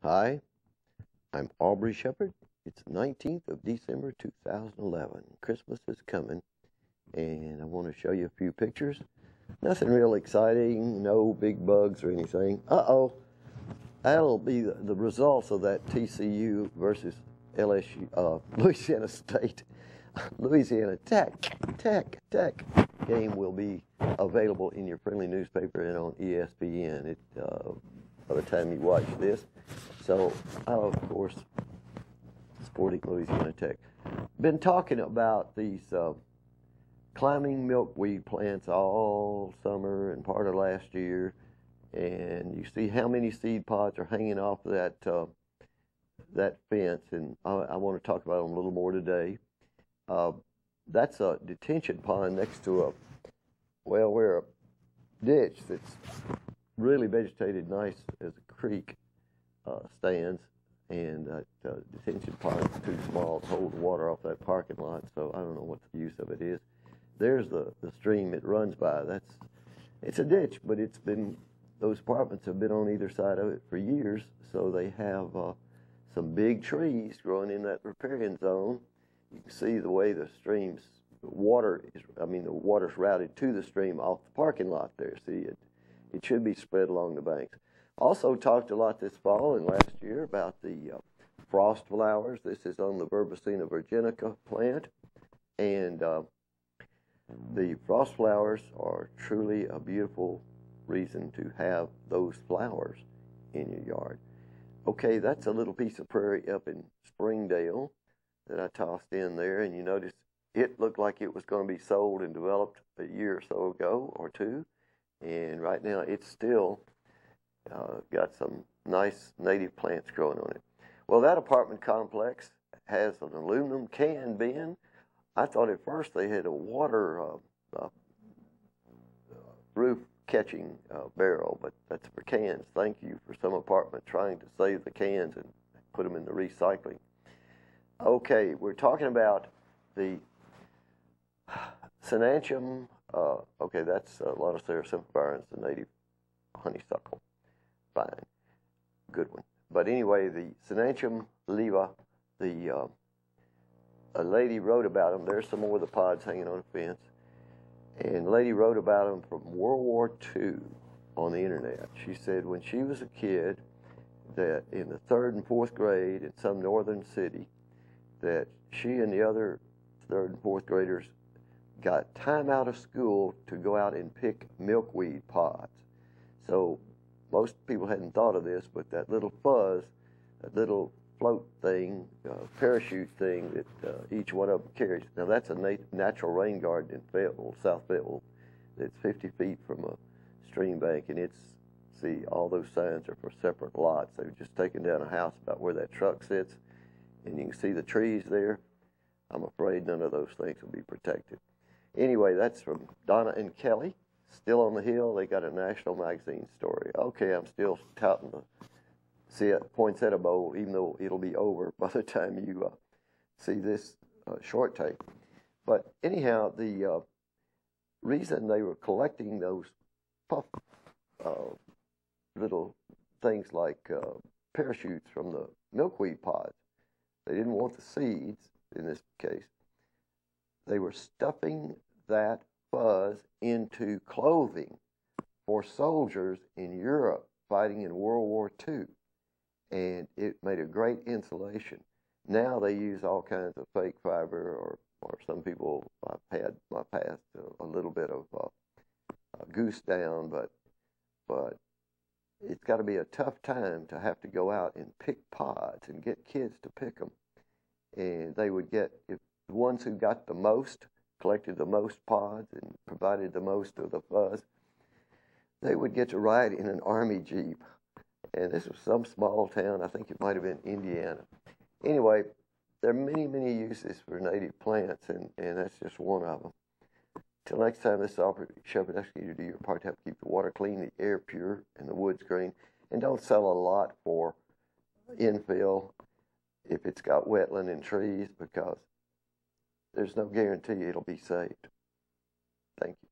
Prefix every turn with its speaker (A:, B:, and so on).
A: Hi, I'm Aubrey Shepard. It's 19th of December 2011. Christmas is coming, and I want to show you a few pictures. Nothing real exciting, no big bugs or anything. Uh-oh, that'll be the results of that TCU versus LSU, Louisiana State, Louisiana Tech game will be available in your friendly newspaper and on ESPN by the time you watch this. So, of course, supporting Louisiana Tech. Been talking about these climbing milkweed plants all summer and part of last year, and you see how many seed pods are hanging off that fence, and I want to talk about them a little more today. That's a detention pond next to where a ditch that's really vegetated nice as a creek stands, and that detention pond is too small to hold the water off that parking lot, so I don't know what the use of it is. There's the stream it runs by. It's a ditch, but those apartments have been on either side of it for years, so they have some big trees growing in that riparian zone. You can see the way the water's routed to the stream off the parking lot there. See, it should be spread along the banks. Also talked a lot this fall and last year about the frost flowers. This is on the Verbena virginica plant, and the frost flowers are truly a beautiful reason to have those flowers in your yard. Okay, that's a little piece of prairie up in Springdale that I tossed in there, and you notice it looked like it was going to be sold and developed a year or so ago or two, and right now it's still got some nice native plants growing on it. Well, that apartment complex has an aluminum can bin. I thought at first they had a water roof catching barrel, but that's for cans. Thank you for some apartment trying to save the cans and put them in the recycling. Okay, we're talking about the Sinantium. Okay, that's Lonicera sempervirens, the native honeysuckle. Fine, good one. But anyway, the Sinantium leva, a lady wrote about them. There's some more of the pods hanging on a fence. And a lady wrote about them from World War II on the internet. She said when she was a kid that in the 3rd and 4th grade in some northern city, that she and the other 3rd and 4th graders got time out of school to go out and pick milkweed pods. So most people hadn't thought of this, but that little fuzz, that little float thing, parachute thing that each one of them carries. Now that's a natural rain garden in Fayetteville, South Fayetteville. It's 50 feet from a stream bank, and see, all those signs are for separate lots. They've just taken down a house about where that truck sits, and you can see the trees there. I'm afraid none of those things will be protected. Anyway, that's from Donna and Kelly. Still on the Hill. They got a national magazine story. Okay, I'm still touting the poinsettia bowl, even though it'll be over by the time you see this short tape. But anyhow, the reason they were collecting those puff little things like parachutes from the milkweed pods, they didn't want the seeds in this case. They were stuffing that fuzz into clothing for soldiers in Europe fighting in World War II, and it made a great insulation. Now they use all kinds of fake fiber, or some people I've had my past a little bit of goose down, but it's got to be a tough time to have to go out and pick pods and get kids to pick them. And they would get, if the ones who got the most, collected the most pods and provided the most of the fuzz, they would get to ride in an army jeep. And this was some small town. I think it might have been Indiana. Anyway, there are many, many uses for native plants, and that's just one of them. Till next time, this is Aubrey Shepard asking you to do your part to help keep the water clean, the air pure, and the woods green. And don't sell a lot for infill if it's got wetland and trees, because there's no guarantee it'll be saved. Thank you.